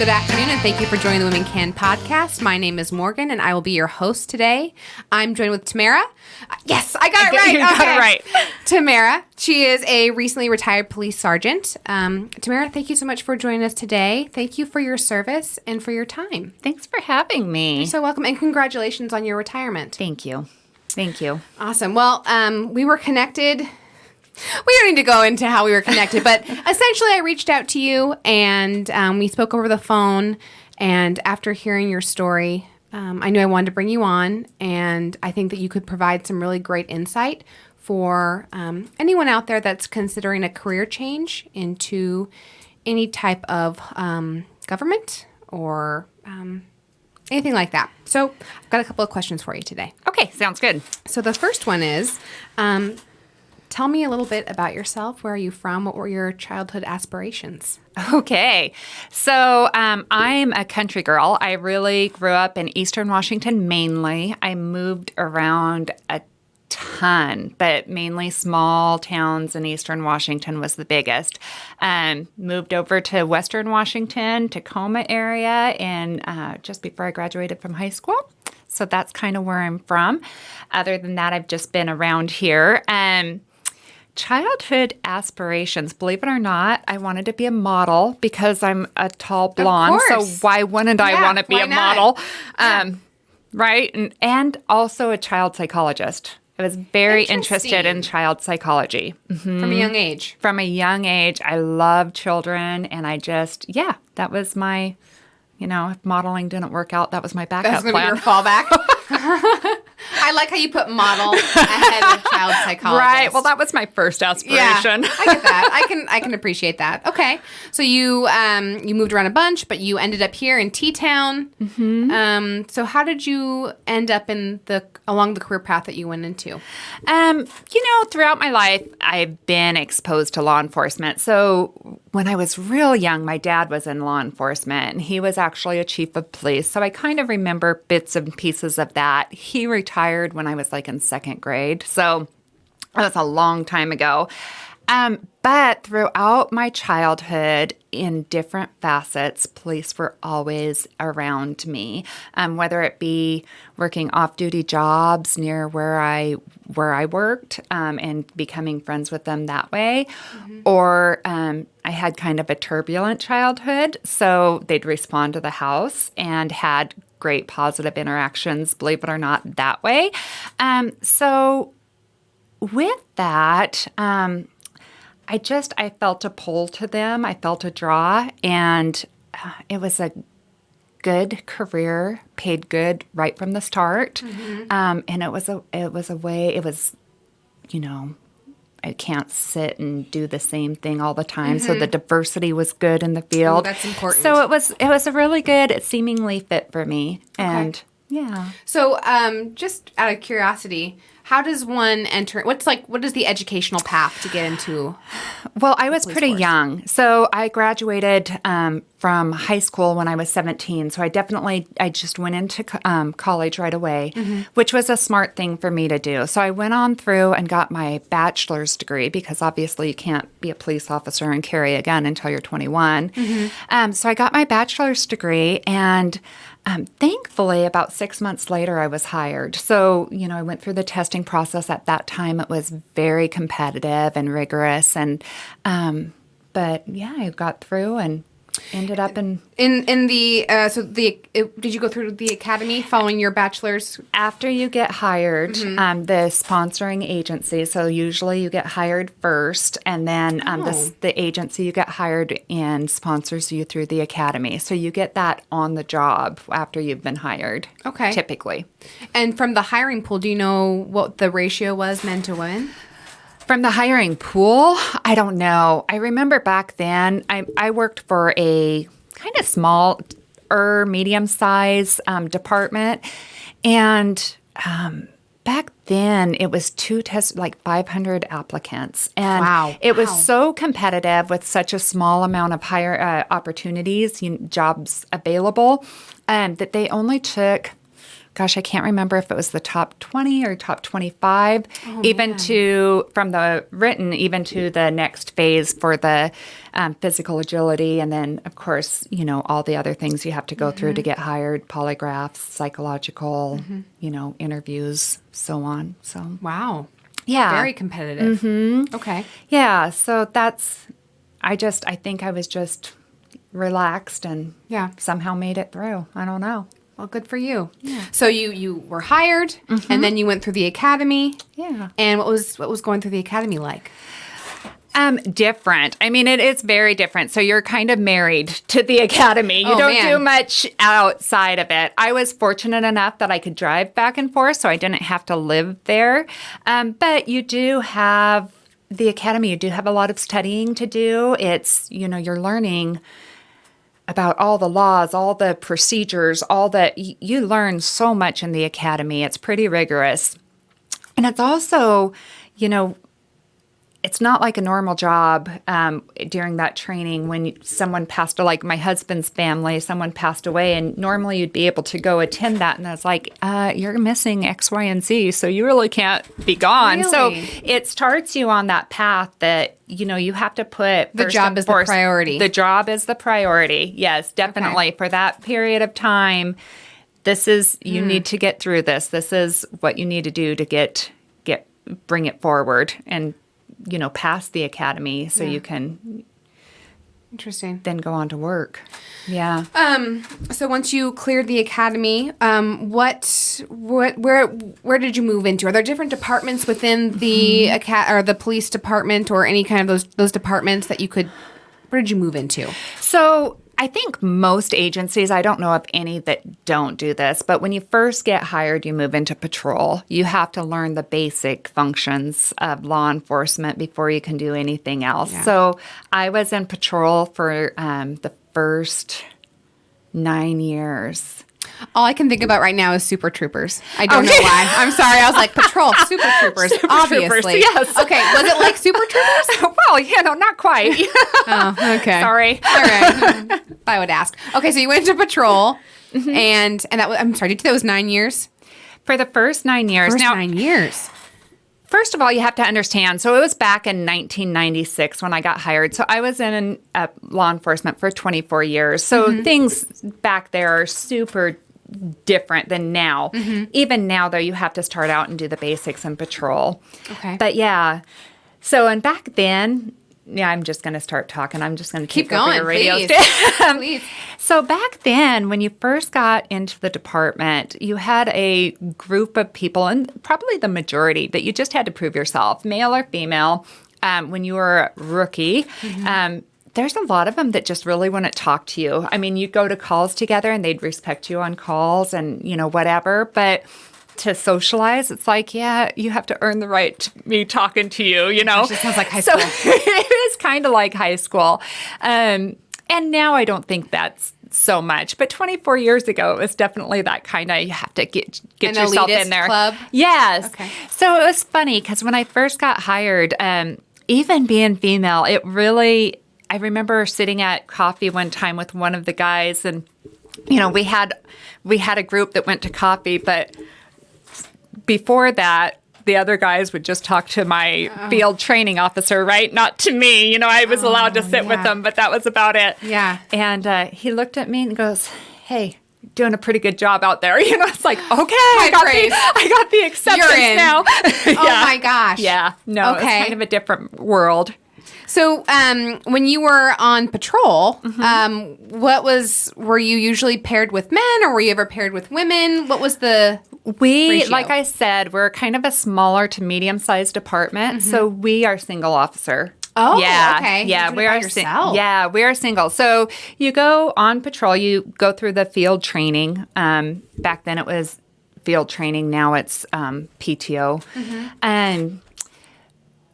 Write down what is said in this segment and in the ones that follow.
Good afternoon, and thank you for joining the Women Can podcast. My name is Morgan, and I will be your host today. I'm joined with Tamara. Yes, I got it right. You got it right. Tamara. She is a recently retired police sergeant. Tamara, thank you so much for joining us today. Thank you for your service and for your time. Thanks for having me. You're so welcome, and congratulations on your retirement. Thank you. Thank you. Awesome. Well, we were connected. We don't need to go into how we were connected, but essentially I reached out to you and we spoke over the phone. And after hearing your story, I knew I wanted to bring you on. And I think that you could provide some really great insight for anyone out there that's considering a career change into any type of government or anything like that. So I've got a couple of questions for you today. Okay, sounds good. So the first one is, tell me a little bit about yourself. Where are you from? What were your childhood aspirations? Okay. So I'm a country girl. I really grew up in Eastern Washington mainly. I moved around a ton, but mainly small towns in Eastern Washington was the biggest. Moved over to Western Washington, Tacoma area, and just before I graduated from high school. So that's kind of where I'm from. Other than that, I've just been around here. Childhood aspirations, believe it or not, I wanted to be a model because I'm a tall blonde. So why wouldn't I want to be a model? Right? And also a child psychologist. I was very interested in child psychology. Mm-hmm. From a young age? From a young age. I love children. And I just, that was my, if modeling didn't work out, that was my backup plan. That was going to be your fallback? I like how you put model ahead of child psychologist. Right. Well, that was my first aspiration. Yeah, I get that. I can appreciate that. Okay. So you moved around a bunch, but you ended up here in T-Town. Mm-hmm. So how did you end up along the career path that you went into? Throughout my life, I've been exposed to law enforcement. So when I was real young, my dad was in law enforcement, and he was actually a chief of police. So I kind of remember bits and pieces of that. He retired when I was in second grade. So that was a long time ago. But throughout my childhood, in different facets, police were always around me, whether it be working off-duty jobs near where I worked and becoming friends with them that way, or I had kind of a turbulent childhood, so they'd respond to the house and had great positive interactions, believe it or not, that way. So with that, I felt a pull to them. I felt a draw, and it was a good career, paid good right from the start. And it was a way, I can't sit and do the same thing all the time. So the diversity was good in the field. Oh, that's important. So it was a really good, seemingly fit for me. And yeah. So just out of curiosity, how does one enter? What is the educational path to get into? Well, I was pretty young. So I graduated from high school when I was 17. So I just went into college right away, which was a smart thing for me to do. So I went on through and got my bachelor's degree because obviously you can't be a police officer and carry a gun until you're 21. So I got my bachelor's degree, and thankfully, about 6 months later, I was hired. So, I went through the testing process. At that time, it was very competitive and rigorous. And, but yeah, I got through and ended up in the did you go through the academy following your bachelor's? After you get hired, the sponsoring agency, so usually you get hired first, and then the agency you get hired in sponsors you through the academy. So you get that on the job after you've been hired. Okay. Typically. And from the hiring pool, do you know what the ratio was men to women? From the hiring pool, I don't know. I remember back then, I worked for a kind of small medium-sized department, and back then it was 500 applicants, and it was so competitive with such a small amount of hire opportunities, jobs available, that they only took gosh, I can't remember if it was the top 20 or top 25, even from the written, even to the next phase for the physical agility. And then, of course, all the other things you have to go through to get hired, polygraphs, psychological, interviews, so on. So, Wow. yeah. Very competitive. Okay. Yeah. So I think I was just relaxed and somehow made it through. I don't know. Well, good for you. Yeah. So you were hired, and then you went through the academy. Yeah. And what was going through the academy like? Different. I mean, it is very different. So you're kind of married to the academy. You don't do much outside of it. I was fortunate enough that I could drive back and forth, so I didn't have to live there. But you do have the academy. You do have a lot of studying to do. It's, you're learning about all the laws, all the procedures, you learn so much in the academy. It's pretty rigorous. And it's also, it's not like a normal job during that training when someone passed, like my husband's family, someone passed away, and normally you'd be able to go attend that. And it's like, you're missing X, Y, and Z, so you really can't be gone. Really? So it starts you on that path that, you have to put The job is the priority. The job is the priority. Yes, definitely. Okay. For that period of time, you need to get through this. This is what you need to do to bring it forward and pass the academy so you can Interesting. then go on to work. Yeah. So once you cleared the academy, where did you move into? Are there different departments within the or the police department or any kind of those departments that where did you move into? So I think most agencies, I don't know of any that don't do this, but when you first get hired, you move into patrol. You have to learn the basic functions of law enforcement before you can do anything else. Yeah. So I was in patrol for the first 9 years. All I can think about right now is Super Troopers. I don't know why. I'm sorry. I was like, patrol, Super Troopers, obviously. Troopers, yes. Okay, was it like Super Troopers? Well, not quite. Oh, okay. Sorry. All right. I would ask. Okay, so you went to patrol, and that was, I'm sorry, did you say that was 9 years? For the first 9 years. First Now, 9 years. First of all, you have to understand, so it was back in 1996 when I got hired. So I was in law enforcement for 24 years. So things back there are super different than now. Even now, though, you have to start out and do the basics in patrol. Okay. But yeah, so and back then, I'm just going to start talking. I'm just going to Keep take over going, your radio please. station. Please. So back then, when you first got into the department, you had a group of people, and probably the majority, that you just had to prove yourself, male or female. When you were a rookie, there's a lot of them that just really wouldn't talk to you. I mean, you'd go to calls together, and they'd respect you on calls and, whatever, but to socialize, it's like, yeah, you have to earn the right to me talking to you, It just sounds like high school. So it is kind of like high school. And now I don't think that's so much. But 24 years ago, it was definitely that kind of, you have to get An yourself elitist in there. club? Yes. Okay. So it was funny because when I first got hired, even being female, it really, I remember sitting at coffee one time with one of the guys, and, we had a group that went to coffee, but before that, the other guys would just talk to my field training officer, right? Not to me. I was allowed to sit with them, but that was about it. Yeah. And he looked at me and goes, "Hey, doing a pretty good job out there." It's like, okay, praise. I got the acceptance You're in. now. Oh my gosh. Yeah. No, Okay. it's kind of a different world. So, when you were on patrol, were you usually paired with men, or were you ever paired with women? What was the ratio? Like I said, we're kind of a smaller to medium-sized department, so we are single officer. Oh, yeah, okay. yeah, You do it we by are yourself. yeah, we are single. So you go on patrol, you go through the field training. Back then it was field training. Now it's PTO, and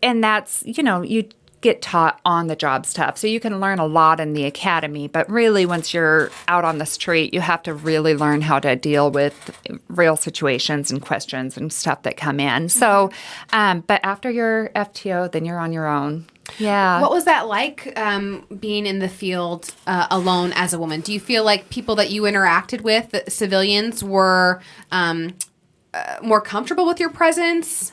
that's you get taught on the job stuff. So you can learn a lot in the academy, but really once you're out on the street, you have to really learn how to deal with real situations and questions and stuff that come in. So, but after your FTO, then you're on your own. Yeah. What was that like, being in the field alone as a woman? Do you feel like people that you interacted with, the civilians, were more comfortable with your presence?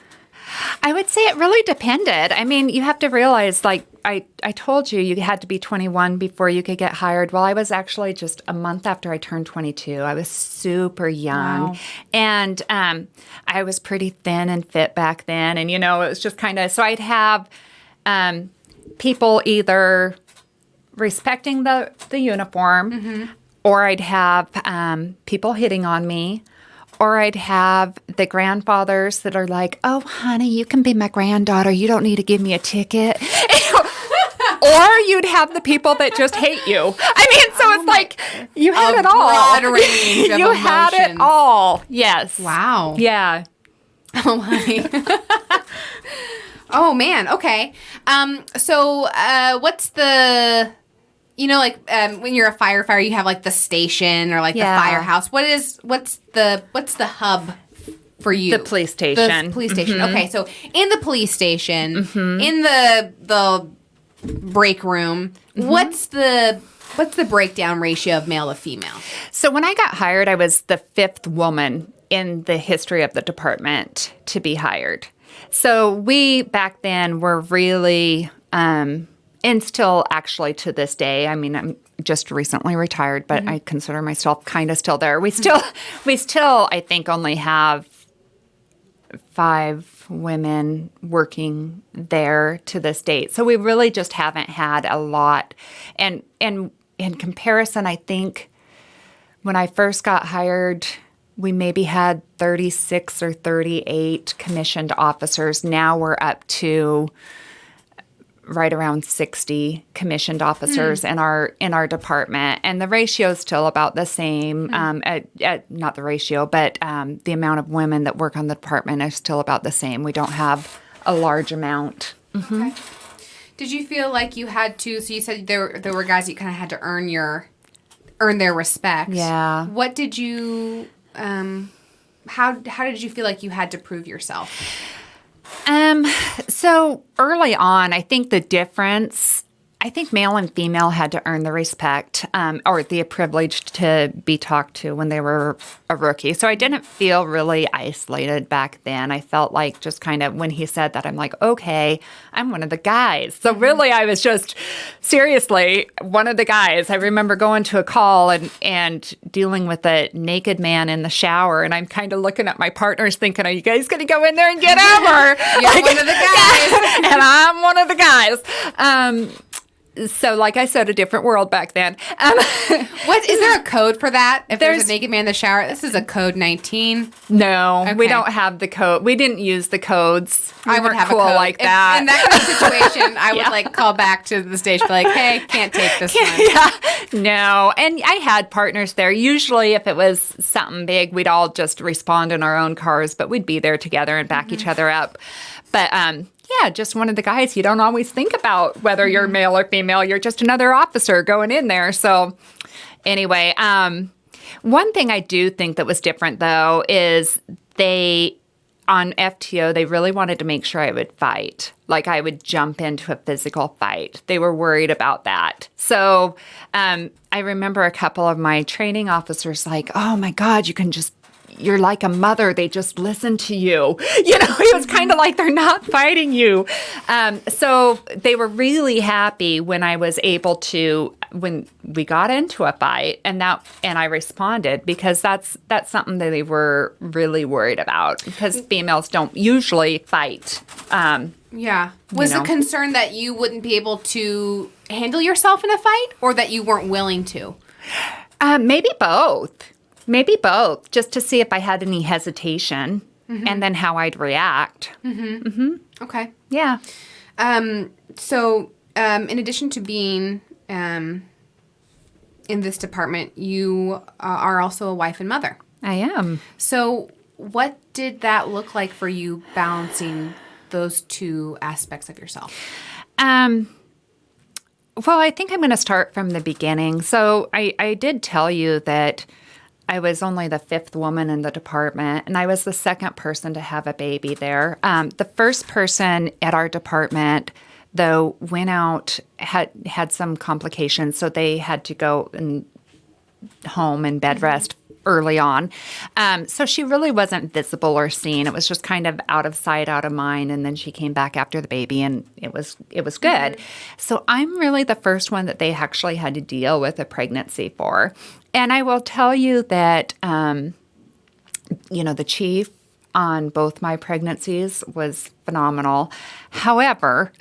I would say it really depended. I mean, you have to realize, like I told you, you had to be 21 before you could get hired. Well, I was actually just a month after I turned 22. I was super young. Wow. And I was pretty thin and fit back then. And, it was just kind of, so I'd have people either respecting the uniform, or I'd have people hitting on me. Or I'd have the grandfathers that are like, "Oh, honey, you can be my granddaughter. You don't need to give me a ticket." Or you'd have the people that just hate you. I mean, so it's like you had it all. Broad range of You had it emotions. all. Yes. Wow. Yeah. Oh my. Oh man. Okay. So what's the, when you're a firefighter, you have like the station or like Yeah. the firehouse. What's the hub for you? The police station. The police station. Okay. So in the police station, in the break room, what's the breakdown ratio of male to female? So when I got hired, I was the 5th woman in the history of the department to be hired. So we back then were really, and still actually to this day, I mean, I'm just recently retired, but I consider myself kind of still there. We still, I think, only have 5 women working there to this date. So we really just haven't had a lot. And in comparison, I think when I first got hired, we maybe had 36 or 38 commissioned officers. Now we're up to right around 60 commissioned officers in our department, and the ratio is still about the same. Not the ratio, but the amount of women that work on the department is still about the same. We don't have a large amount. Okay. Did you feel like you had to? So you said there were guys you kind of had to earn their respect. Yeah. What did you? How did you feel like you had to prove yourself? So early on, I think the difference, I think male and female had to earn the respect, or the privilege to be talked to when they were a rookie. So I didn't feel really isolated back then. I felt like just kind of when he said that, I'm like, okay, I'm one of the guys. So really, I was just seriously one of the guys. I remember going to a call and dealing with a naked man in the shower, and I'm kind of looking at my partners thinking, are you guys going to go in there and get him? Or You're one of the guys. and I'm one of the guys. So, like I said, a different world back then. What is there a code for that? If there's There's- a naked man in the shower, this is a code 19. No, we Okay. don't have the code. We didn't use the codes. We I would weren't have cool a code like If- that. In that kind of situation, I would like call back to the station, be like, "Hey, can't take this one." Yeah, no. And I had partners there. Usually, if it was something big, we'd all just respond in our own cars, but we'd be there together and back each other up. But yeah, just one of the guys. You don't always think about whether you're male or female. You're just another officer going in there. So anyway, one thing I do think that was different, though, is on FTO, they really wanted to make sure I would fight. Like I would jump into a physical fight. They were worried about that. So I remember a couple of my training officers like, oh my God, you're like a mother. They just listen to you. It was kind of like they're not fighting you. So they were really happy when I was able to, when we got into a fight, and I responded, because that's something that they were really worried about, because females don't usually fight. Yeah. Was know. the concern that you wouldn't be able to handle yourself in a fight, or that you weren't willing to? Maybe both. Maybe both, just to see if I had any hesitation, and then how I'd react. Okay. Yeah. So, in addition to being in this department, you are also a wife and mother. I am. So, what did that look like for you, balancing those two aspects of yourself? Well, I think I'm going to start from the beginning. So I did tell you that I was only the 5th woman in the department, and I was the 2nd person to have a baby there. The first person at our department though, went out, had some complications, so they had to go and home and bed rest early on. So she really wasn't visible or seen. It was just kind of out of sight, out of mind. And then she came back after the baby, and it was good. So I'm really the first one that they actually had to deal with a pregnancy for. And I will tell you that, the chief on both my pregnancies was phenomenal. However,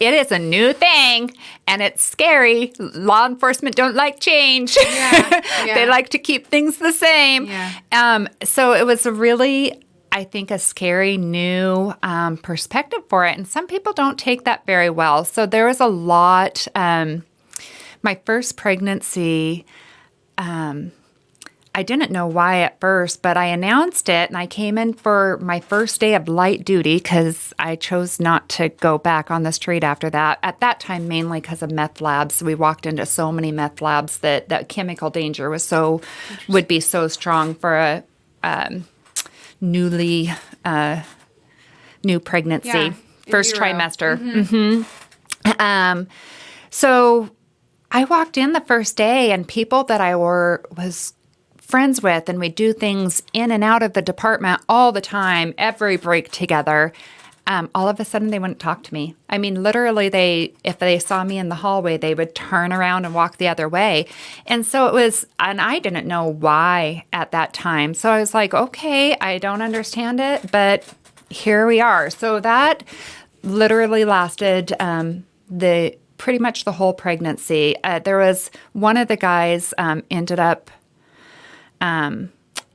it is a new thing and it's scary. Law enforcement don't like change. Yeah. They like to keep things the same. Yeah. So it was I think, a scary new perspective for it. And some people don't take that very well. So there was a lot. My first pregnancy, I didn't know why at first, but I announced it, and I came in for my first day of light duty because I chose not to go back on the street after that. At that time, mainly because of meth labs. We walked into so many meth labs that chemical danger would be so strong for a new pregnancy, Yeah, first in utero. trimester. So I walked in the first day, and people that I was friends with, and we do things in and out of the department all the time, every break together. All of a sudden, they wouldn't talk to me. I mean, literally, if they saw me in the hallway, they would turn around and walk the other way. And so it was, and I didn't know why at that time. So I was like, okay, I don't understand it, but here we are. So that literally lasted pretty much the whole pregnancy. There was one of the guys ended up.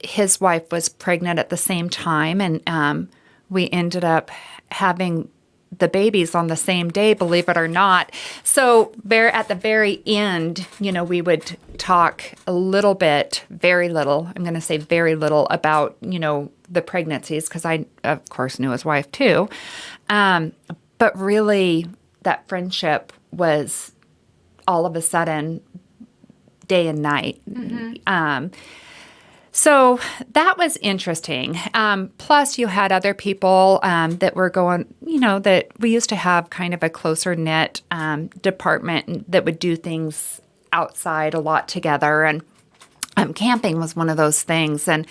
His wife was pregnant at the same time, and we ended up having the babies on the same day, believe it or not. So at the very end, we would talk a little bit, very little, I'm going to say very little about, the pregnancies, because I, of course, knew his wife too. But really, that friendship was all of a sudden day and night. So that was interesting. Plus, you had other people that were going, that we used to have kind of a closer knit department that would do things outside a lot together. And camping was one of those things. And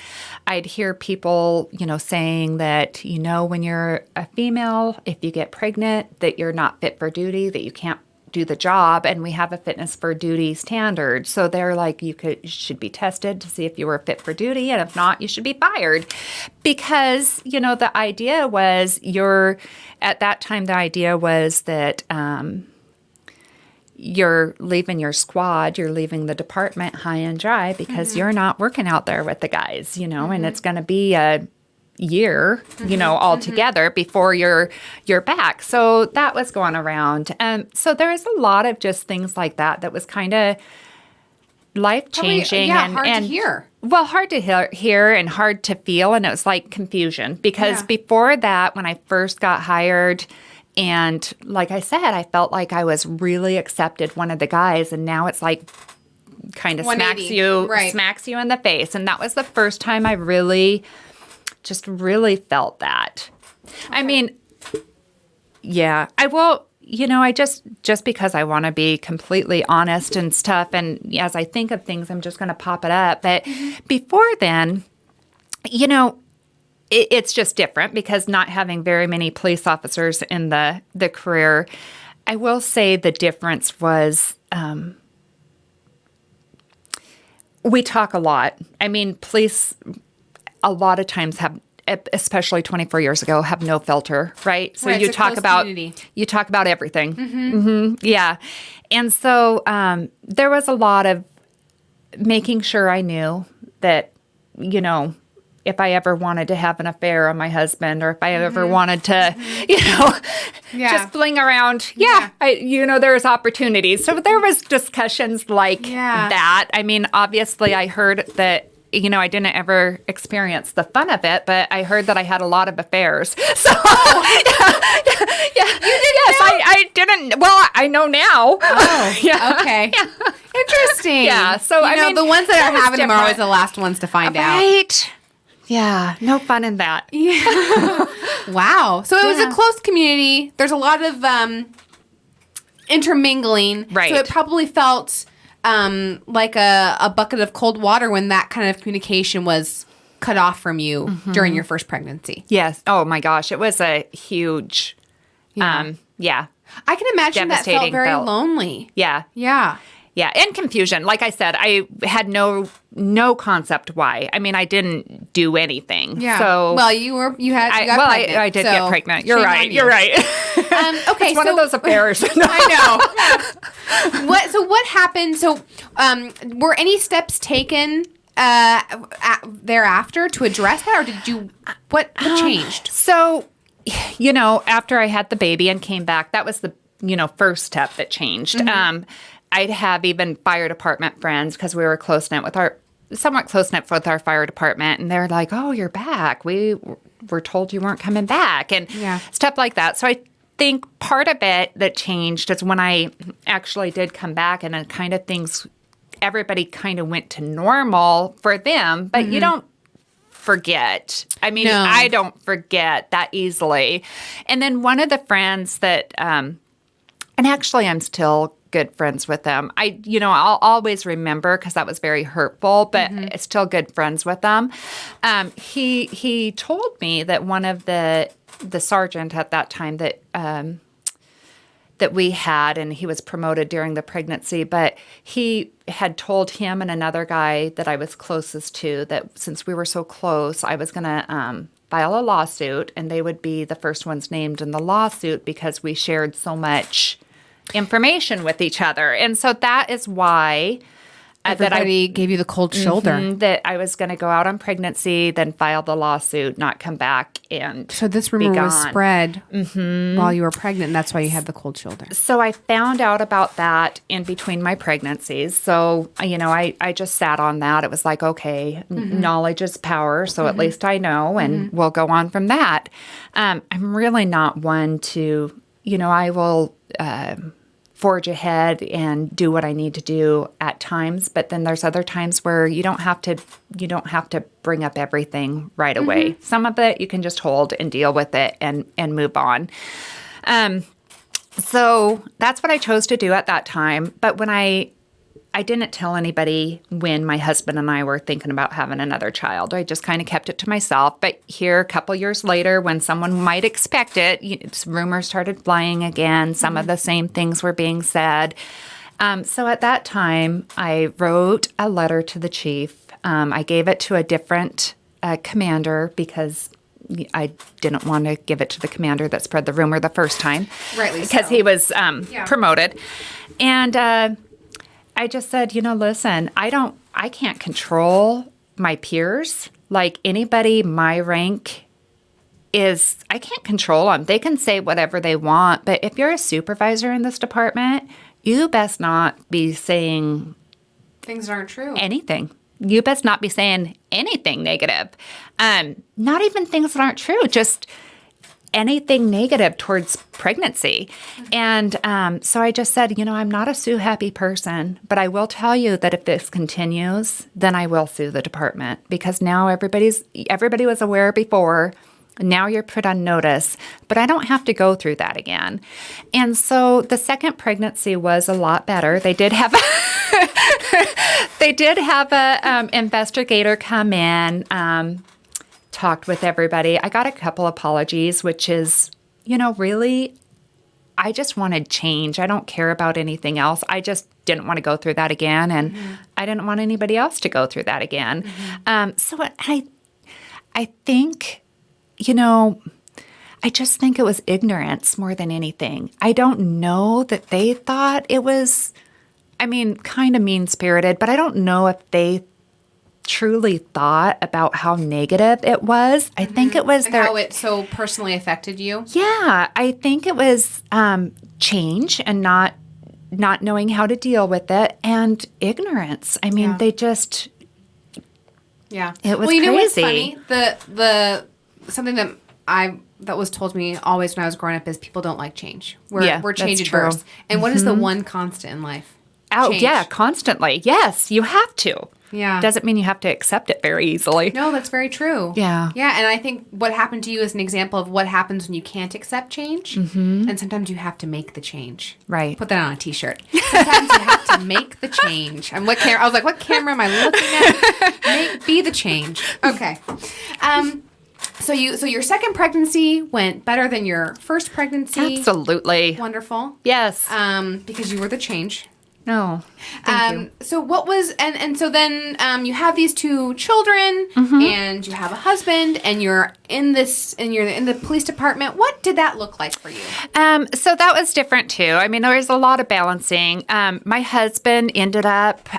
I'd hear people, saying that, when you're a female, if you get pregnant, that you're not fit for duty, that you can't do the job, and we have a fitness for duty standard. So they're like, you should be tested to see if you were fit for duty, and if not, you should be fired. Because, the idea was at that time, the idea was that you're leaving your squad, you're leaving the department high and dry because you're not working out there with the guys, and it's going to be a year, altogether before you're back. So that was going around. So there was a lot of just things like that was kind of life-changing. Hard to hear. Well, hard to hear and hard to feel. And it was like confusion because before that, when I first got hired, and like I said, I felt like I was really accepted, one of the guys, and now it's like kind of smacks you in the face. And that was the first time I really felt that. Okay. I mean, yeah, I will, I just because I want to be completely honest and stuff. And as I think of things, I'm just going to pop it up. But before then, it's just different because not having very many police officers in the career, I will say the difference was, we talk a lot. I mean, police a lot of times have, especially 24 years ago, have no filter, right? So you talk about everything. Yeah. And so there was a lot of making sure I knew that, if I ever wanted to have an affair on my husband, or if I ever wanted to, just fling around. There's opportunities. So there was discussions like that. I mean, obviously I heard that, I didn't ever experience the fun of it, but I heard that I had a lot of affairs. So, I didn't. Well, I know now. Oh, okay. Interesting. Yeah. So, the ones that are having them are always the last ones to find out. Right. Yeah, no fun in that. Wow. So it was a close community. There's a lot of intermingling. Right. So it probably felt like a bucket of cold water when that kind of communication was cut off from you during your first pregnancy. Yes. Oh my gosh, it was a huge, yeah. I can imagine that felt Devastating very felt. lonely. Yeah. Yeah. Yeah, and confusion. Like I said, I had no concept why. I mean, I didn't do anything. Yeah. So well, you got pregnant. I did so get pregnant. You're shame right. on you. You're right. Okay, it's one of those affairs. I know. What happened? So, were any steps taken thereafter to address that, or did you? What changed? So, after I had the baby and came back, that was the first step that changed. I'd have even fire department friends because we were somewhat close knit with our fire department, and they're like, "Oh, you're back. We were told you weren't coming back," and stuff like that. So I think part of it that changed is when I actually did come back, and then kind of everybody kind of went to normal for them, but you don't forget. I mean, No. I don't forget that easily. And then one of the friends that, and actually I'm still good friends with them. I'll always remember because that was very hurtful, but still good friends with them. He told me that one of the sergeant at that time that we had, and he was promoted during the pregnancy, but he had told him and another guy that I was closest to that since we were so close, I was going to file a lawsuit, and they would be the first ones named in the lawsuit because we shared so much information with each other. And so that is why Everybody gave you the cold shoulder. that I was going to go out on pregnancy, then file the lawsuit, not come back, and So this rumor be was gone. spread while you were pregnant, and that's why you had the cold shoulder. So I found out about that in between my pregnancies. So, I just sat on that. It was like, okay, knowledge is power. So at least I know, and we'll go on from that. I'm really not one to, I will forge ahead and do what I need to do at times. But then there's other times where you don't have to bring up everything right away. Some of it you can just hold and deal with it and move on. So that's what I chose to do at that time. But when I didn't tell anybody when my husband and I were thinking about having another child. I just kind of kept it to myself. But here, a couple years later, when someone might expect it, rumors started flying again. Some of the same things were being said. So at that time, I wrote a letter to the chief. I gave it to a different commander because I didn't want to give it to the commander that spread the rumor the first time. Rightly so. Because he was promoted. And I just said, listen, I can't control my peers. Like anybody my rank I can't control them. They can say whatever they want. But if you're a supervisor in this department, you best not be saying Things aren't true. anything. You best not be saying anything negative. Not even things that aren't true, just anything negative towards pregnancy. And so I just said, I'm not a sue happy person, but I will tell you that if this continues, then I will sue the department because now everybody was aware before. Now you're put on notice, but I don't have to go through that again. And so the second pregnancy was a lot better. They did have a investigator come in, talked with everybody. I got a couple apologies, which is, really, I just wanted change. I don't care about anything else. I just didn't want to go through that again, and I didn't want anybody else to go through that again. So I think, I just think it was ignorance more than anything. I don't know that they thought it was, kind of mean-spirited, but I don't know if they truly thought about how negative it was. I think it was How it so personally affected you. Yeah, I think it was change and not knowing how to deal with it and ignorance. They just Yeah. It was well, you know what's crazy. funny? The something that was told to me always when I was growing up is people don't like change. We're change that's true. adverse. And what is the one constant in life? Oh, Change. yeah, constantly. Yes, you have to. Yeah. Doesn't mean you have to accept it very easily. No, that's very true. Yeah. Yeah, and I think what happened to you is an example of what happens when you can't accept change. Mm-hmm. And sometimes you have to make the change. Right. Put that on a t-shirt. Sometimes you have to make the change. I was like, what camera am I looking at? Be the change. Okay. So your second pregnancy went better than your first pregnancy. Absolutely. Wonderful. Yes. Because you were the change. No. Thank you. So what was and so then you have these two children and you have a husband and you're in the police department. What did that look like for you? So that was different too. I mean, there was a lot of balancing. My husband ended up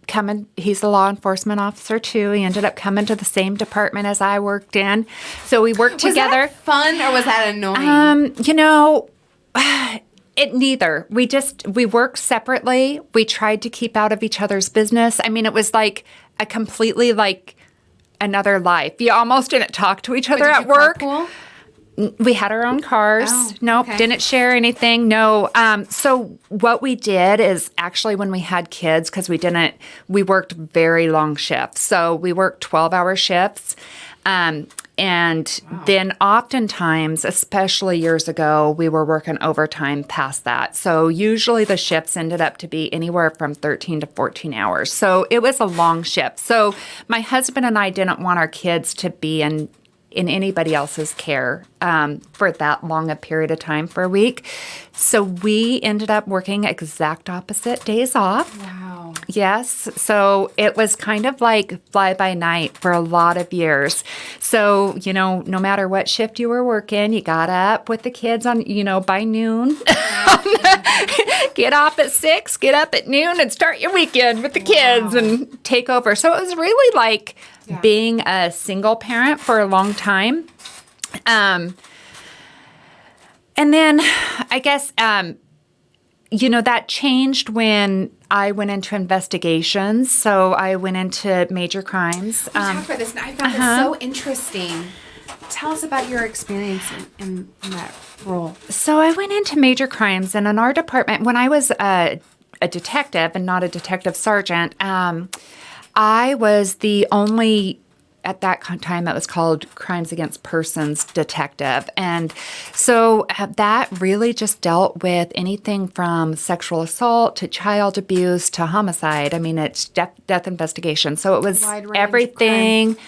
coming. He's a law enforcement officer too. He ended up coming to the same department as I worked in. So we worked together. Was that fun or was that annoying? It neither. We worked separately. We tried to keep out of each other's business. I mean, it was like a completely like another life. You almost didn't talk to each other Did at you work. carpool? We had our own cars. Oh, Nope, okay. didn't share anything. No. So what we did is actually when we had kids, because we worked very long shifts. So we worked 12-hour shifts. And then oftentimes, especially years ago, we were working overtime past that. So usually the shifts ended up to be anywhere from 13 to 14 hours. So it was a long shift. So my husband and I didn't want our kids to be in anybody else's care for that long a period of time for a week. So we ended up working exact opposite days off. Wow. Yes. So it was kind of like fly by night for a lot of years. So, no matter what shift you were working, you got up with the kids on, by noon. Get off at 6, get up at noon and start your weekend with the kids and take over. So it was really like being a single parent for a long time. And then I guess, that changed when I went into investigations. So I went into major crimes. We talked about this, and I found this so interesting. Tell us about your experience in that role. So I went into major crimes, and in our department, when I was a detective and not a detective sergeant, I was the only, at that time, it was called Crimes Against Persons detective. And so that really just dealt with anything from sexual assault to child abuse to homicide. I mean, it's death investigation. So it was Wide range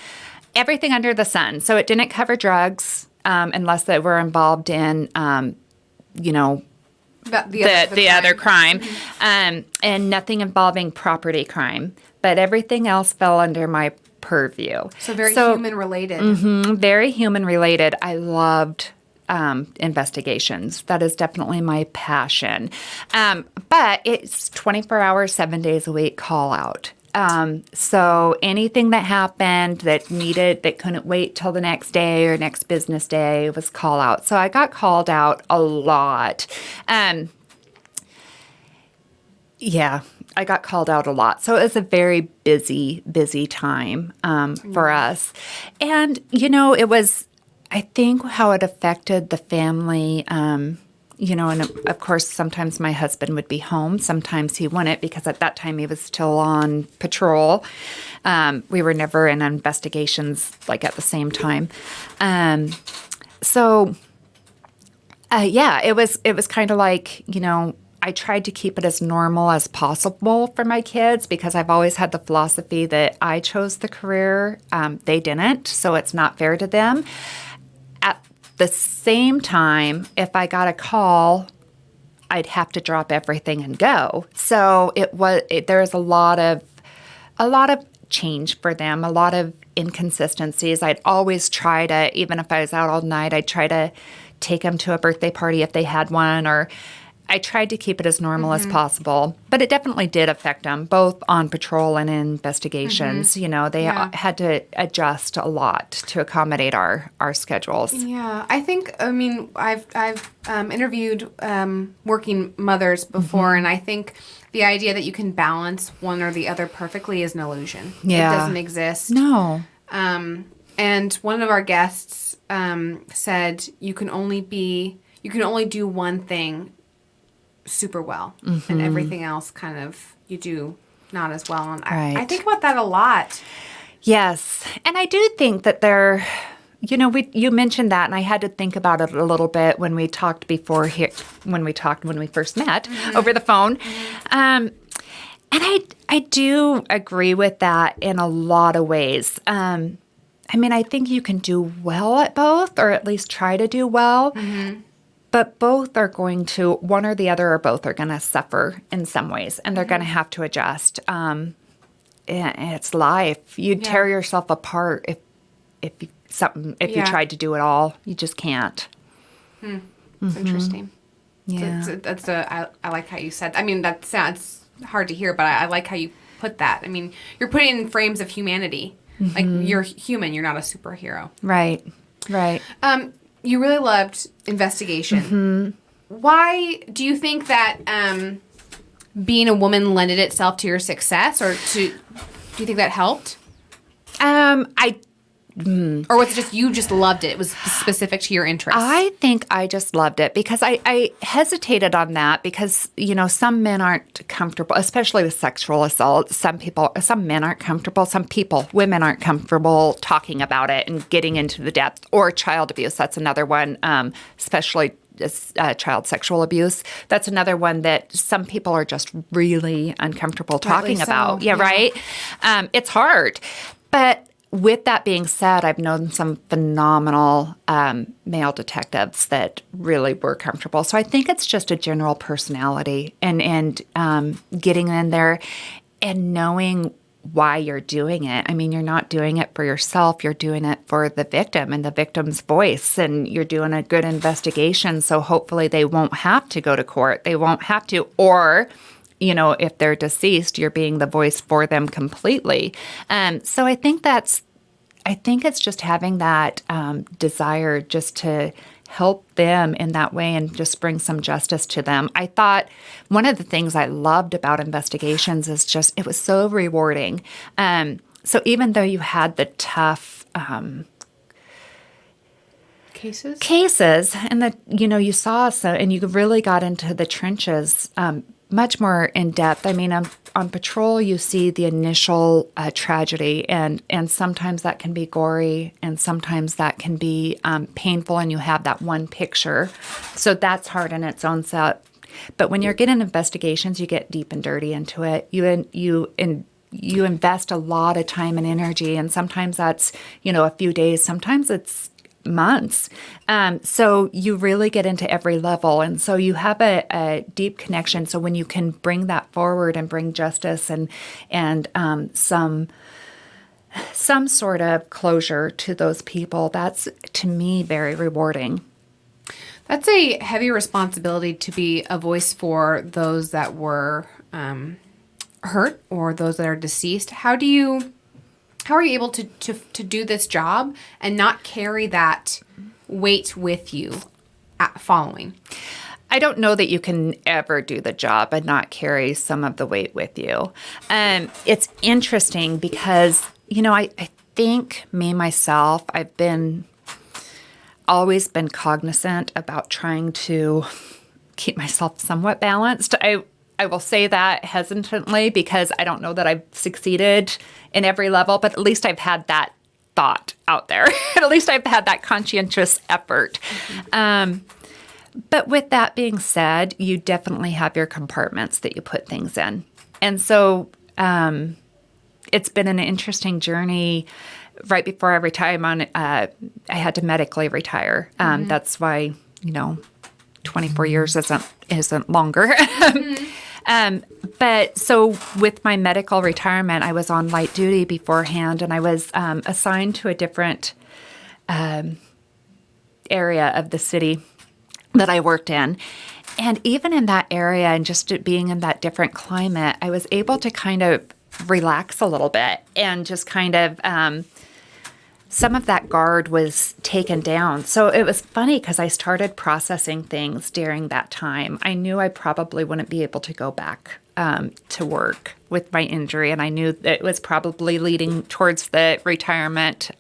everything under the sun. So it didn't cover drugs unless they were involved in, the other crime, and nothing involving property crime. But everything else fell under my purview. So very human related. Very human related. I loved investigations. That is definitely my passion. But it's 24 hours, 7 days a week call out. So anything that happened that couldn't wait till the next day or next business day was call out. So I got called out a lot. I got called out a lot. So it was a very busy, busy time for us. And, it was, I think, how it affected the family. And of course, sometimes my husband would be home. Sometimes he wouldn't because at that time he was still on patrol. We were never in investigations like at the same time. It was kind of like, I tried to keep it as normal as possible for my kids because I've always had the philosophy that I chose the career. They didn't, so it's not fair to them. At the same time, if I got a call, I'd have to drop everything and go. So there was a lot of change for them, a lot of inconsistencies. I'd always try to, even if I was out all night, I'd try to take them to a birthday party if they had one, or I tried to keep it as normal as possible, but it definitely did affect them, both on patrol and in investigations. They had to adjust a lot to accommodate our schedules. Yeah, I've interviewed working mothers before, and I think the idea that you can balance one or the other perfectly is an illusion. Yeah. It doesn't exist. No. And one of our guests said you can only do one thing super well, and everything else kind of you do not as well. And I Right. think about that a lot. Yes. And I do think that you mentioned that, and I had to think about it a little bit when we talked before here, when we first met over the phone. And I do agree with that in a lot of ways. I think you can do well at both, or at least try to do well. But both are going to, one or the other or both are going to suffer in some ways, and they're going to have to adjust. And it's life. You'd tear yourself apart if you tried to do it all. You just can't. It's interesting. Yeah. I like how you said. I mean, that sounds hard to hear, but I like how you put that. I mean, you're putting in frames of humanity. Like, you're human. You're not a superhero. Right. You really loved investigation. Why do you think that being a woman lended itself to your success, or do you think that helped? Or was it just you just loved it? It was specific to your interests. I think I just loved it because I hesitated on that because, some men aren't comfortable, especially with sexual assault. Some men aren't comfortable. Women aren't comfortable talking about it and getting into the depth. Or child abuse. That's another one, especially child sexual abuse. That's another one that some people are just really uncomfortable talking about. Yeah, right? It's hard. But with that being said, I've known some phenomenal male detectives that really were comfortable. So I think it's just a general personality and getting in there and knowing why you're doing it. I mean, you're not doing it for yourself. You're doing it for the victim and the victim's voice, and you're doing a good investigation. So hopefully they won't have to go to court. They won't have to, or if they're deceased, you're being the voice for them completely. So I think it's just having that desire just to help them in that way and just bring some justice to them. I thought one of the things I loved about investigations is just it was so rewarding. So even though you had the tough cases and that you saw and you really got into the trenches much more in depth. I mean, on patrol, you see the initial tragedy, and sometimes that can be gory, and sometimes that can be painful, and you have that one picture. So that's hard in its own set. But when you're getting investigations, you get deep and dirty into it. You invest a lot of time and energy, and sometimes that's a few days. Sometimes it's months. So you really get into every level. And so you have a deep connection. So when you can bring that forward and bring justice and some sort of closure to those people, that's, to me, very rewarding. That's a heavy responsibility to be a voice for those that were hurt or those that are deceased. How are you able to do this job and not carry that weight with you following? I don't know that you can ever do the job and not carry some of the weight with you. It's interesting because, I think myself, I've always been cognizant about trying to keep myself somewhat balanced. I will say that hesitantly because I don't know that I've succeeded in every level, but at least I've had that thought out there. At least I've had that conscientious effort. But with that being said, you definitely have your compartments that you put things in. And so it's been an interesting journey. Right before I retired, I had to medically retire. That's why, 24 years isn't longer. But so with my medical retirement, I was on light duty beforehand, and I was assigned to a different area of the city that I worked in. And even in that area and just being in that different climate, I was able to kind of relax a little bit and just kind of some of that guard was taken down. So it was funny because I started processing things during that time. I knew I probably wouldn't be able to go back to work with my injury, and I knew that it was probably leading towards the retirement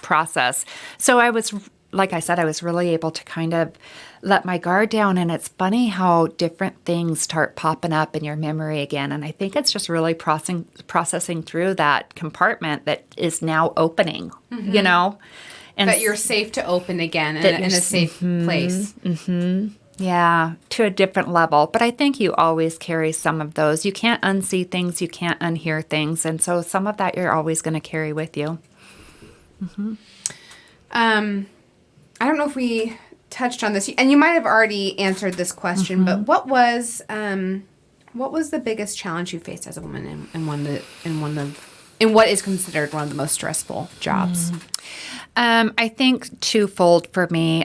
process. So I was like I said, I was really able to kind of let my guard down. And it's funny how different things start popping up in your memory again. And I think it's just really processing through that compartment that is now opening, you know? And That you're safe to open again in a safe place. yeah, to a different level. But I think you always carry some of those. You can't unsee things, you can't unhear things. And so some of that you're always going to carry with you. I don't know if we touched on this, and you might have already answered this question, but what was the biggest challenge you faced as a woman in what is considered one of the most stressful jobs? I think twofold for me.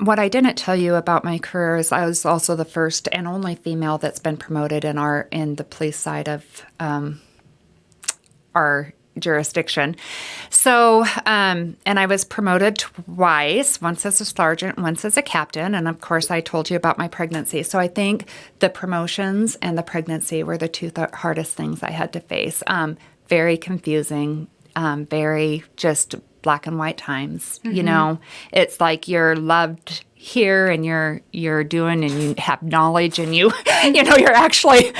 What I didn't tell you about my career is I was also the first and only female that's been promoted in the police side of our jurisdiction. So, and I was promoted twice, once as a sergeant, once as a captain. And of course, I told you about my pregnancy. So I think the promotions and the pregnancy were the two hardest things I had to face. Very confusing, very just black and white times. You know, it's like you're loved here and you're doing and you have knowledge and you you're actually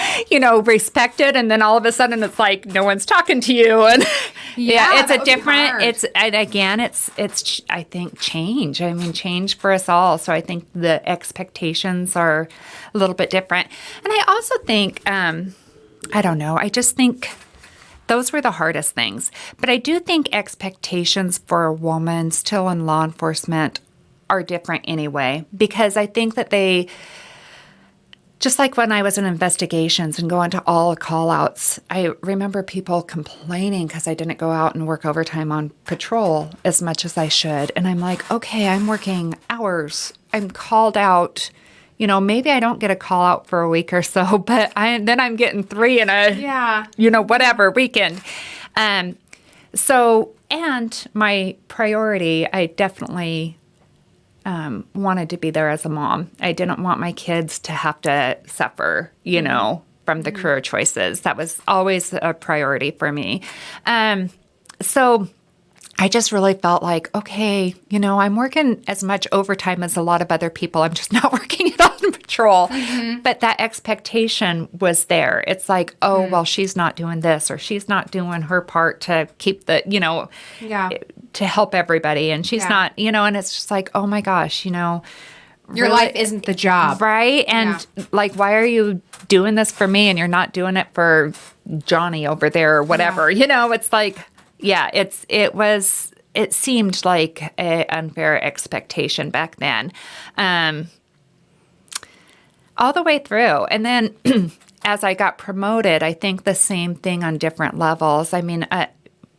respected, and then all of a sudden it's like no one's talking to you, and it's a different it's I think change for us all. So I think the expectations are a little bit different, and I also think I don't know, I just think those were the hardest things. But I do think expectations for a woman still in law enforcement are different anyway, because I think that they, just like when I was in investigations and going to all the call-outs, I remember people complaining because I didn't go out and work overtime on patrol as much as I should. And I'm like, okay, I'm working hours. I'm called out. Maybe I don't get a call out for a week or so, but then I'm getting 3 in a, whatever weekend. So, and my priority, I definitely wanted to be there as a mom. I didn't want my kids to have to suffer, from the career choices. That was always a priority for me. So I just really felt like, okay, I'm working as much overtime as a lot of other people. I'm just not working it on patrol. But that expectation was there. It's like, oh, well, she's not doing this, or she's not doing her part to keep the, to help everybody. And she's not, and it's just like, oh my gosh, your really, life isn't the job. Right? And like, why are you doing this for me and you're not doing it for Johnny over there or whatever? It's like, it seemed like an unfair expectation back then, all the way through. And then as I got promoted, I think the same thing on different levels. I mean,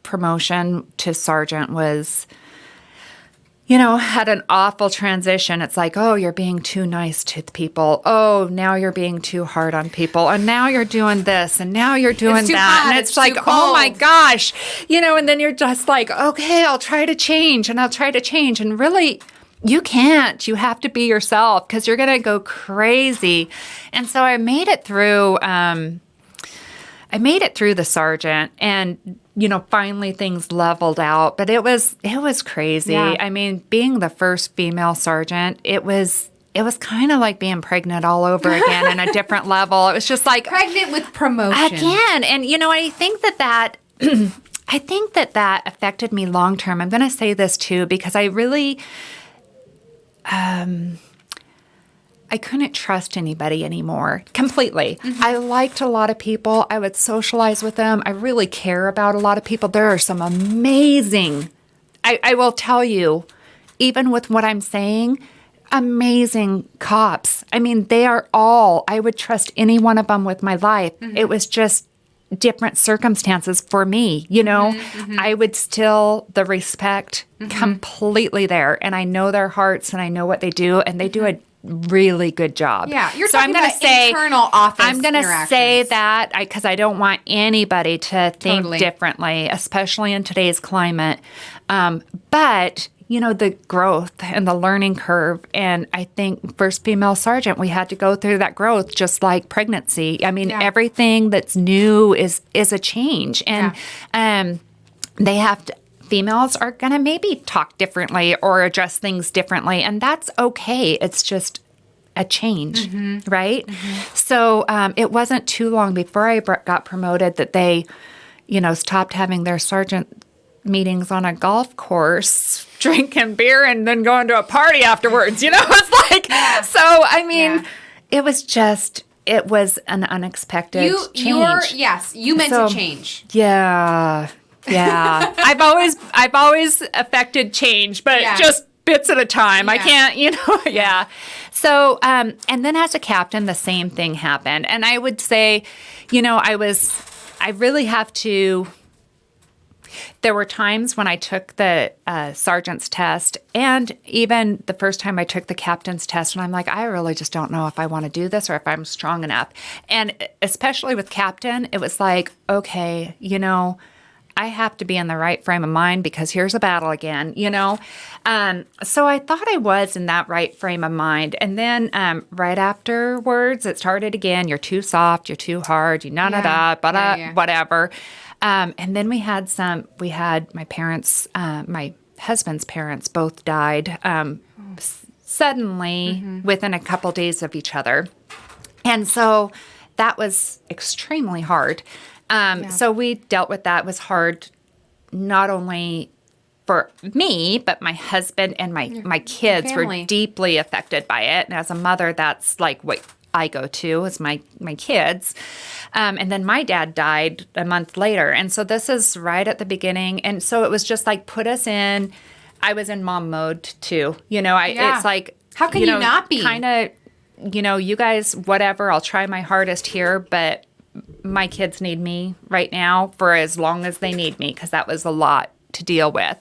promotion to sergeant was, had an awful transition. It's like, oh, you're being too nice to people. Oh, now you're being too hard on people. And now you're doing this. And now you're doing that. Hot, and it's like, oh my gosh. And then you're just like, okay, I'll try to change. And I'll try to change. And really, you can't. You have to be yourself, because you're going to go crazy. And so I made it through. I made it through the sergeant, and finally things leveled out, but it was crazy. Yeah. I mean, being the first female sergeant, it was kind of like being pregnant all over again in a different level. It was just like pregnant with promotion again. And I think that I think that affected me long term. I'm going to say this too, because I really I couldn't trust anybody anymore completely. I liked a lot of people. I would socialize with them. I really care about a lot of people. There are some amazing, I will tell you, even with what I'm saying, amazing cops. I mean, they are all, I would trust any one of them with my life. It was just different circumstances for me, I would still, the respect completely there. And I know their hearts and I know what they do, and they do a really good job. Yeah, you're talking about internal office I'm going to say that because I don't want anybody to think differently, especially in today's climate. But, the growth and the learning curve, and I think first female sergeant, we had to go through that growth just like pregnancy. I mean, everything that's new is a change. And they have to, females are going to maybe talk differently or address things differently, and that's okay. It's just a change, right? So it wasn't too long before I got promoted that they, stopped having their sergeant meetings on a golf course, drinking beer, and then going to a party afterwards. It's like, so, I mean, it was an unexpected change. You meant to change. Yeah. Yeah. I've always affected change, but just bits at a time. I can't, So, and then as a captain, the same thing happened. And I would say, I really have to. There were times when I took the sergeant's test, and even the first time I took the captain's test, and I'm like, I really just don't know if I want to do this or if I'm strong enough. And especially with captain, it was like, okay, I have to be in the right frame of mind because here's a battle again, So I thought I was in that right frame of mind. And then right afterwards, it started again. You're too soft. You're too hard. You whatever. And then we had my parents, my husband's parents both died suddenly within a couple days of each other. And so that was extremely hard. So we dealt with that. It was hard not only for me, but my husband and my kids were deeply affected by it. And as a mother, that's like what I go to is my kids. And then my dad died a month later. And so this is right at the beginning. And so it was just like I was in mom mode too. It's like, how can you not be? Kind of, you guys, whatever, I'll try my hardest here, but my kids need me right now for as long as they need me, because that was a lot to deal with.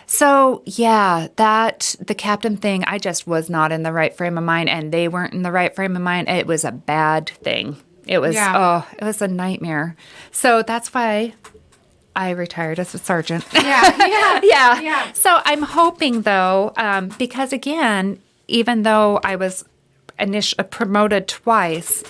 So the captain thing, I just was not in the right frame of mind, and they weren't in the right frame of mind. It was a bad thing. It was, it was a nightmare. So that's why I retired as a sergeant. Yeah. So I'm hoping though, because again, even though I was promoted twice,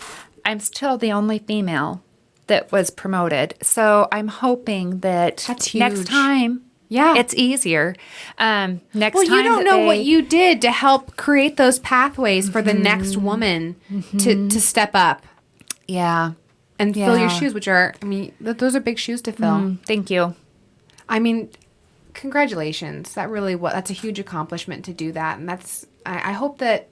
I'm still the only female that was promoted. So I'm hoping that next time, it's easier. Next time, you don't know what you did to help create those pathways for the next woman to step up. Yeah. And fill your shoes, which are, those are big shoes to fill. Thank you. Congratulations. That's a huge accomplishment to do that. And I hope that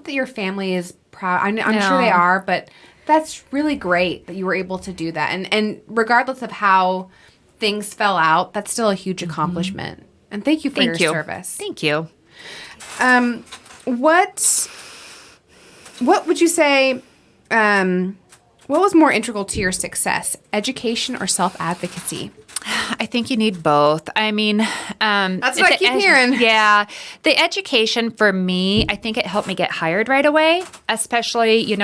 your family is proud. I'm sure they are, but that's really great that you were able to do that. And regardless of how things fell out, that's still a huge accomplishment. And thank you for your service. Thank you. What would you say, what was more integral to your success, education or self-advocacy? I think you need both. That's what I keep hearing. Yeah. The education for me, I think it helped me get hired right away, especially,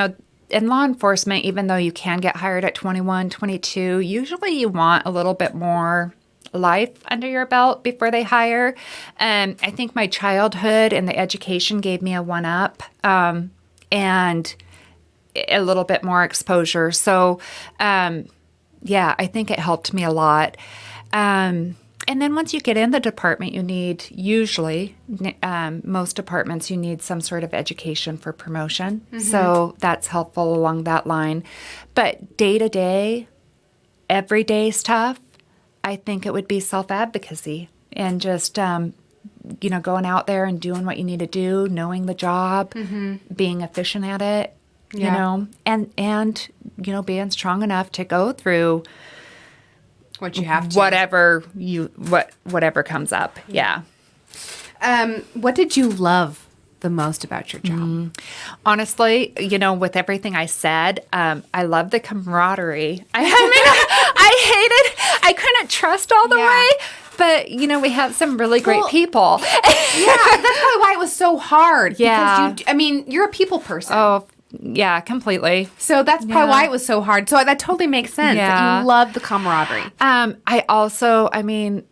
in law enforcement, even though you can get hired at 21, 22, usually you want a little bit more life under your belt before they hire. I think my childhood and the education gave me a one-up and a little bit more exposure. So, I think it helped me a lot. And then once you get in the department, you need, usually, most departments, you need some sort of education for promotion. So that's helpful along that line. But day-to-day, everyday stuff, I think it would be self-advocacy and just, going out there and doing what you need to do, knowing the job, being efficient at it, and being strong enough to go through what you have to. Whatever comes up. Yeah. What did you love the most about your job? Honestly, with everything I said, I love the camaraderie. I couldn't trust all the way, but we have some really great people. That's probably why it was so hard. Yeah. Because you're a people person. Oh, yeah, completely. So that's probably why it was so hard. So that totally makes sense. Yeah. That you love the camaraderie. I also, the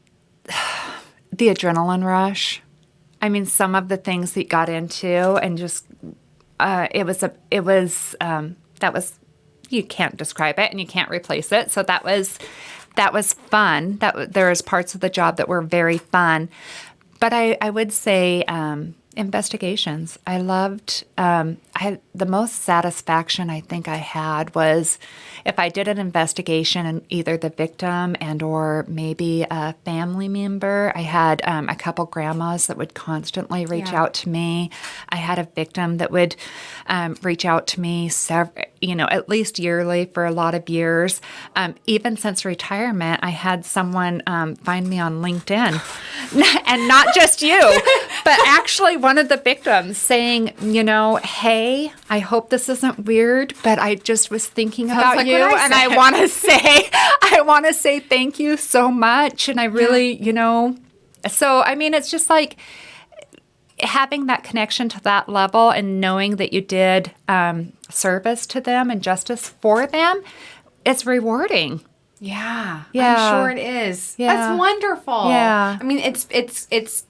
adrenaline rush. Some of the things that you got into and just, you can't describe it and you can't replace it. So that was that was fun. There was parts of the job that were very fun. But I would say investigations. I loved, the most satisfaction I think I had was if I did an investigation and either the victim and or maybe a family member. I had a couple grandmas that would constantly reach out to me. I had a victim that would reach out to me at least yearly for a lot of years. Even since retirement, I had someone find me on LinkedIn. And not just you, but actually one of the victims saying, hey, I hope this isn't weird, but I just was thinking about like you, and I want to say thank you so much. And I really, so I mean, it's just like having that connection to that level and knowing that you did service to them and justice for them, it's rewarding. Yeah, Yeah. I'm sure it is. Yeah. That's wonderful. Yeah. I mean, it's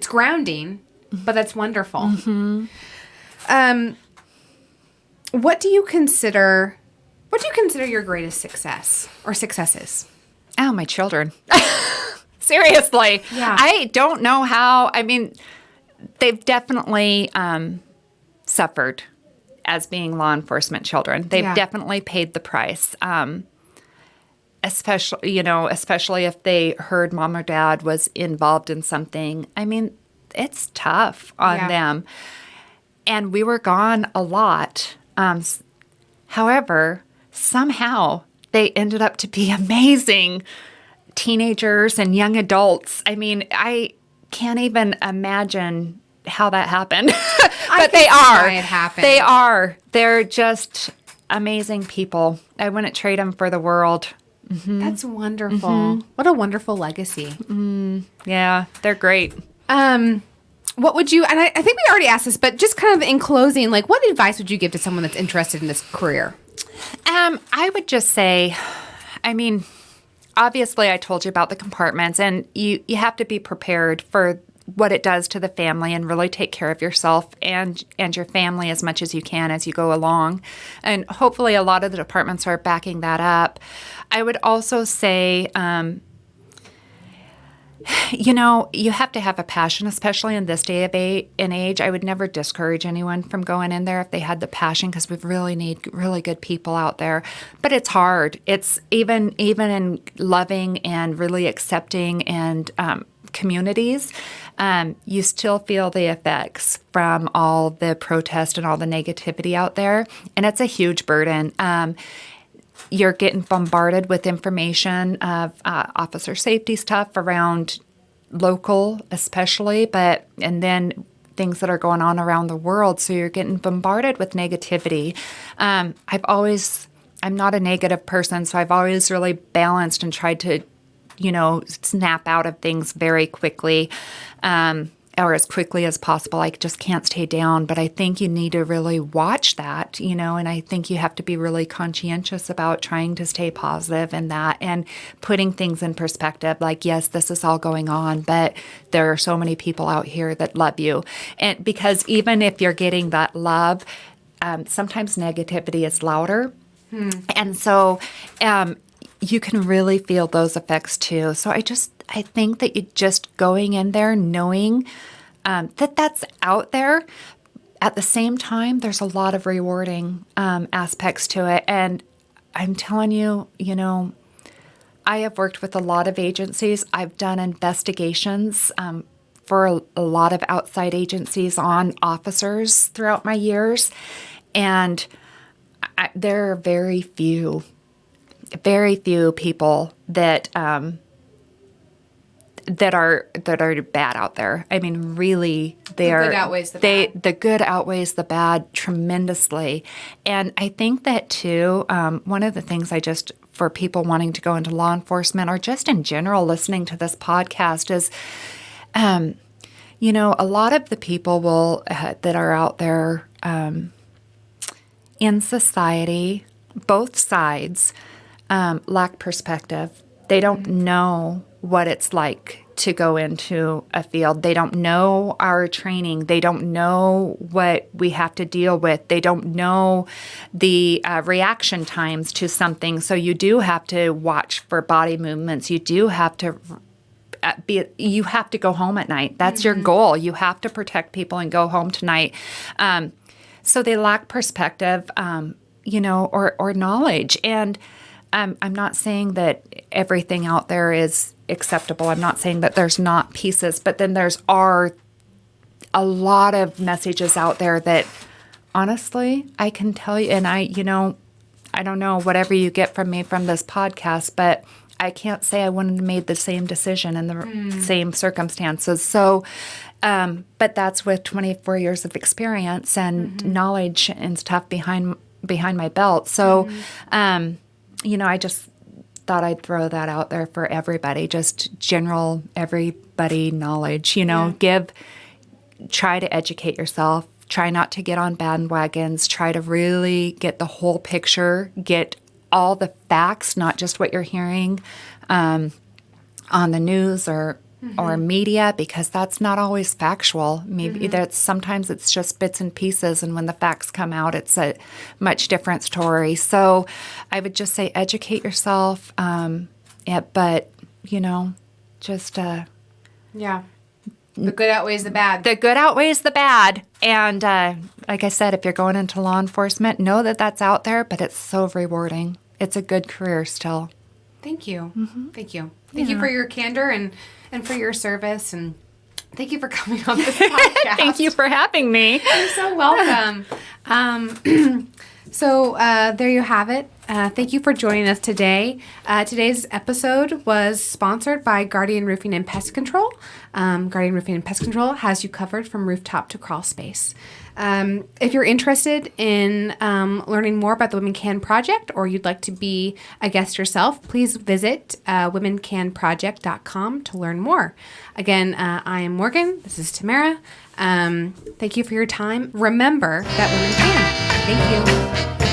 grounding, but that's wonderful. Mm-hmm. What do you consider your greatest success or successes? Oh, my children. Seriously. Yeah. I don't know how. I mean, they've definitely suffered as being law enforcement children. They've definitely paid the price. Especially if they heard mom or dad was involved in something. I mean, it's tough on them. And we were gone a lot. However, somehow they ended up to be amazing teenagers and young adults. I mean, I can't even imagine how that happened. But they are. It happened. They are. They're just amazing people. I wouldn't trade them for the world. Mm-hmm. That's wonderful. Mm-hmm. What a wonderful legacy. Yeah, they're great. What would you, and I think we already asked this, but just kind of in closing, like what advice would you give to someone that's interested in this career? I would just say, I mean, obviously I told you about the compartments, and you have to be prepared for what it does to the family and really take care of yourself and your family as much as you can as you go along. And hopefully a lot of the departments are backing that up. I would also say, you have to have a passion, especially in this day and age. I would never discourage anyone from going in there if they had the passion, because we really need really good people out there. But it's hard. It's even in loving and really accepting and communities, you still feel the effects from all the protest and all the negativity out there. And it's a huge burden. You're getting bombarded with information of officer safety stuff around local especially, and then things that are going on around the world. So you're getting bombarded with negativity. I'm not a negative person, so I've always really balanced and tried to snap out of things very quickly, or as quickly as possible. I just can't stay down. But I think you need to really watch that, and I think you have to be really conscientious about trying to stay positive in that and putting things in perspective. Like, yes, this is all going on, but there are so many people out here that love you. And because even if you're getting that love, sometimes negativity is louder. And so, you can really feel those effects too. So I think that you just going in there knowing that that's out there. At the same time, there's a lot of rewarding aspects to it. And I'm telling you, I have worked with a lot of agencies. I've done investigations for a lot of outside agencies on officers throughout my years. And there are very few people that are bad out there. I mean, really, the good outweighs the bad tremendously. And I think that too, one of the things for people wanting to go into law enforcement or just in general listening to this podcast is, a lot of the people that are out there in society, both sides, lack perspective. They don't know what it's like to go into a field. They don't know our training. They don't know what we have to deal with. They don't know the reaction times to something. So you do have to watch for body movements. You do have to you have to go home at night. That's your goal. You have to protect people and go home tonight. So they lack perspective, or knowledge. And I'm not saying that everything out there is acceptable. I'm not saying that there's not pieces, but then are a lot of messages out there that honestly, I can tell you, and I don't know whatever you get from me from this podcast, but I can't say I wouldn't have made the same decision in the same circumstances. So, but that's with 24 years of experience and knowledge and stuff behind my belt. So, I just thought I'd throw that out there for everybody, just general everybody knowledge, try to educate yourself, try not to get on bandwagons, try to really get the whole picture, get all the facts, not just what you're hearing on the news or media, because that's not always factual. Maybe sometimes it's just bits and pieces, and when the facts come out, it's a much different story. So I would just say educate yourself, but just the good outweighs the bad. The good outweighs the bad. And like I said, if you're going into law enforcement, know that that's out there, but it's so rewarding. It's a good career still. Thank you. Thank you. Thank you for your candor and for your service. And thank you for coming on this podcast. Thank you for having me. You're so welcome. So there you have it. Thank you for joining us today. Today's episode was sponsored by Guardian Roofing and Pest Control. Guardian Roofing and Pest Control has you covered from rooftop to crawl space. If you're interested in learning more about the Women Can Project, or you'd like to be a guest yourself, please visit womencanproject.com to learn more. Again, I am Morgan. This is Tamara. Thank you for your time. Remember that women can. Thank you.